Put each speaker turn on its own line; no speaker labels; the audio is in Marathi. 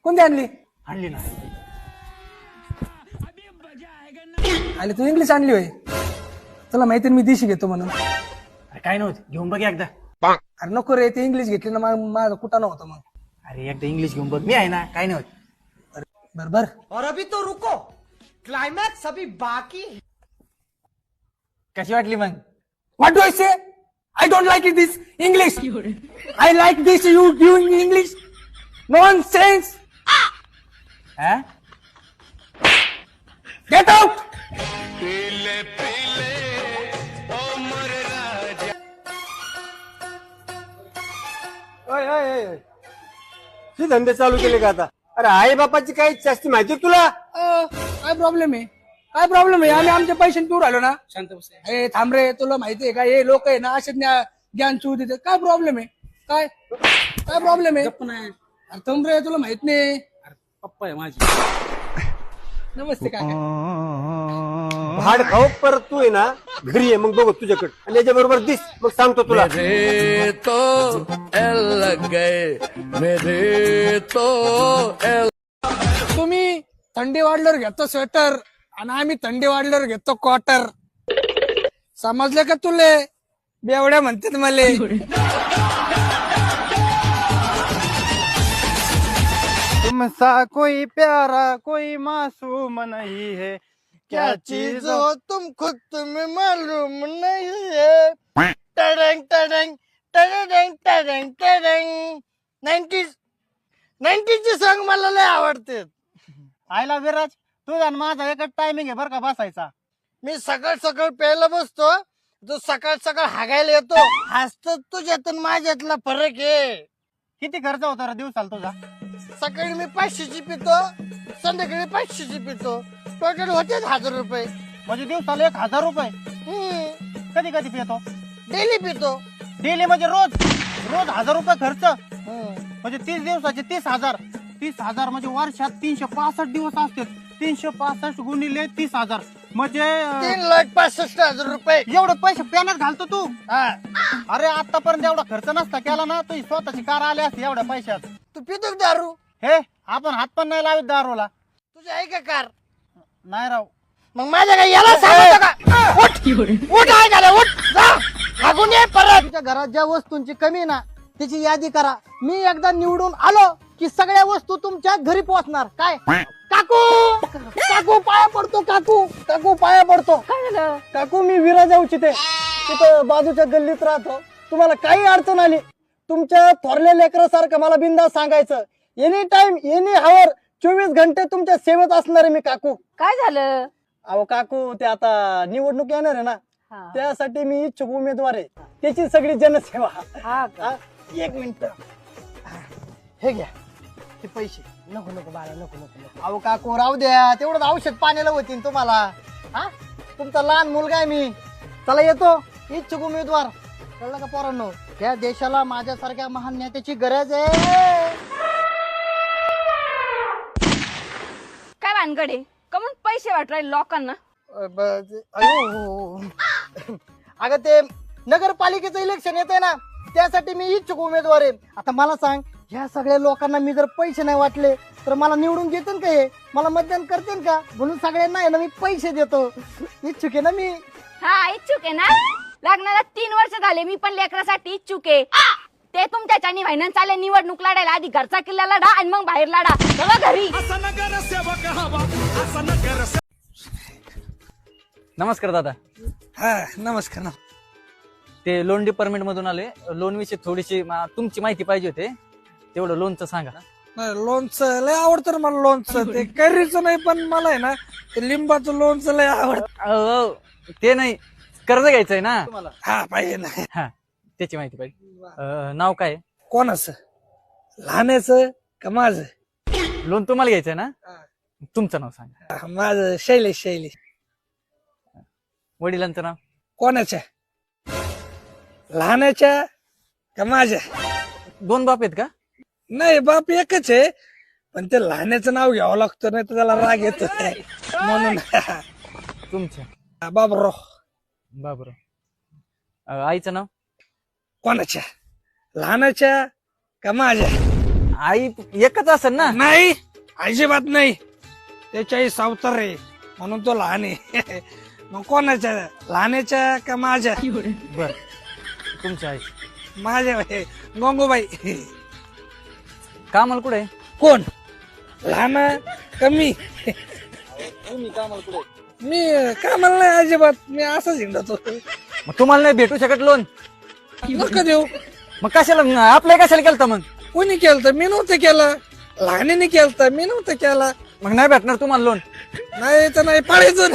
कोणती आणली?
आणली ना.
आणि तू इंग्लिश आणली होय? तुला माहिती मी देशी घेतो म्हणून.
अरे काय नव्हतं, घेऊन बघ एकदा.
अरे नको रे, ते इंग्लिश घेतली ना माझा कुठं नव्हतं मग.
अरे एकदा इंग्लिश घेऊन बघ, मी आहे ना, काय नव्हतं.
बर बर.
और अभी तो रुको, क्लाइमैक्स अभी बाकी.
कशी वाटली मग?
What do I say? I don't like it, this English. I like this you doing English. Nonsense.
हा?
Get out.
हे धंदे चालू केले का आता? अरे आई बापाची काही इच्छा असते माहिती तुला?
काय प्रॉब्लेम आहे? काय प्रॉब्लेम आहे? आम्ही आमच्या पैशाने पिऊ राहिलो ना. शांत बस. हे थांब रे, तुला माहिती आहे का हे लोक आहे ना असे ज्ञान चू देते. काय प्रॉब्लेम आहे? काय काय प्रॉब्लेम आहे? अरे थांब रे, तुला माहित नाही.
पप्पा आहे माझी.
नमस्ते काका.
भाड खाऊ परत तू आहे ना घरी आहे, मग बघू तुझ्याकडे आणि याच्या बरोबर दिस, मग सांगतो तुला.
तुम्ही थंडी वाढल्यावर घेतो स्वेटर आणि आम्ही थंडी वाढल्यावर घेतो क्वार्टर. समजलं का तुले? बेवड्या म्हणतात मले.
तुमसा कोई प्यारा कोई मासूम नहीं है, क्या चीज हो तुम खुद तुम्हें मालूम नहीं है. टडंग टडंग टडंग टडंग टडंग. 90चे सॉन्ग मला लय आवडते.
आयला विराज, तुझा आणि माझा एकच टायमिंग आहे बरं का बसायचा.
मी सकाळ सकाळ प्यायला बसतो, जो सकाळ सकाळ हागायला येतो. हसतो तुझ्यातून माझ्यातला फरक आहे.
किती खर्च होता रे दिवसाला तुझा?
सकाळी मी 500ची पितो, संध्याकाळी 500ची पितो. टोटल होते 1000 रुपये.
म्हणजे दिवसाला 1000 रुपये. कधी कधी पितो?
डेली पितो.
डेली म्हणजे रोज रोज 1000 रुपये खर्च. म्हणजे 30 दिवसाचे 30,000. 30,000 म्हणजे वर्षात 365 दिवस असतात. 365 गुणिले 30,000 म्हणजे
3,65,000 रुपये.
एवढे पैसे पेनात घालतो तू?
हा.
अरे आतापर्यंत एवढा खर्च नसता केला ना, तुझी स्वतःची कार आली असती एवढ्या पैशात.
तू पितो का दारू?
हे आपण हात पण नाही लावत दारूला.
तुझी आहे का कार?
नाही राव.
मग माझ्या काय याला सांगतो का? उठ आहे का? उठ जा. हागून ये परत.
तुमच्या घरात ज्या वस्तूंची कमी आहे ना त्याची यादी करा. मी एकदा निवडून आलो की सगळ्या वस्तू तुमच्या घरी पोहोचणार. काय? काकू काकू पाया पडतो. काकू काकू पाया पडतो. काय झालं? काकू मी विराजाऊची तिथं बाजूच्या गल्लीत राहतो. तुम्हाला काही अडचण आली तुमच्या थोरल्या लेकरासारखं मला बिंदास सांगायचं. एनी टाइम एनी हावर 24 घंटे तुमच्या सेवेत असणार आहे मी काकू.
काय झालं?
अहो काकू ते आता निवडणूक येणार आहे ना, त्यासाठी मी इच्छुक उमेदवार आहे. त्याची सगळी जनसेवा.
हा का?
हा, 1 मिनिट. हे घ्या ते पैसे. नको नको बाळा, नको नको नको. अहो काकू राहू द्या, तेवढं औषध पाण्याला होतील तुम्हाला. हा, तुमचा लहान मुलगा आहे मी. चला येतो. इच्छुक उमेदवार. कळलं का पोरांनो? या देशाला माझ्यासारख्या महान नेत्याची गरज आहे.
काय भानगडे? कमून पैसे वाटराय लोकांना?
अगं ते नगरपालिकेचं इलेक्शन येते ना, त्यासाठी मी इच्छुक उमेदवार आहे. आता मला सांग, ह्या सगळ्या लोकांना मी जर पैसे नाही वाटले तर मला निवडून घेतील का? हे मला मतदान करतील का? म्हणून सगळ्यांना आहे ना मी पैसे देतो. इच्छुक आहे ना मी.
हा इच्छुक आहे ना? लग्नाला 3 वर्ष झाले, मी पण लेकरासाठी इच्छुक आहे. ते तुमच्याच्यानी व्हायनं चालले निवडणूक लढायला. आधी घरचा किल्ला लढा आणि मग बाहेर लढा. चला घरी.
नमस्कार दादा.
हा नमस्कार.
ते लोन डिपार्टमेंट मधून आले. लोन विषयी थोडीशी तुमची माहिती पाहिजे होते. तेवढं लोनचं सांगा.
लोणचं लय आवडतं ना मला. लोणचं ते कैरीचं नाही पण मला आहे ना ते लिंबाचं लोणचं लय आवडतं.
ते नाही, कर्ज घ्यायचंय ना तुम्हाला.
हा पाहिजे ना.
हा, त्याची माहिती पाहिजे. नाव काय?
कोणाचं? लहानाचं का माझं?
लोन तुम्हाला घ्यायचंय ना? तुमचं नाव सांगा.
माझं शैलेश.
वडिलांचं नाव?
कोणाच्या? लहानाच्या का माझ्या?
2 बाप आहेत का?
नाही, बाप एकच आहे पण ते लहानाचं नाव घ्यावं लागतं, नाही तर त्याला राग येतो म्हणून.
तुमच्या?
बाबराव.
बाबराव. आईचं नाव?
कोणाच्या? लहानाच्या का माझ्या?
आई एकच असेल ना.
नाही, अजिबात नाही. त्याच्याही सावतर आहे म्हणून तो लहान आहे. मग कोणाच्या, लहानाच्या का माझ्या?
बर, तुमची आई
माझ्या आहे. गंगूबाई.
कामाला कुठे?
कोण? लहान कमी? मी कामाला नाही अजिबात. मी असंच हिंडतो.
मग तुम्हाला नाही भेटू शकत लोन?
नका देऊ.
मग कशाला आपल्या कशाला केलं मग?
कोणी केलं? मी नव्हतं केलं. लहानीने केलं, मी नव्हतं केलं.
मग नाही भेटणार तुम्हाला लोन?
नाही तर नाही, पाळायचं.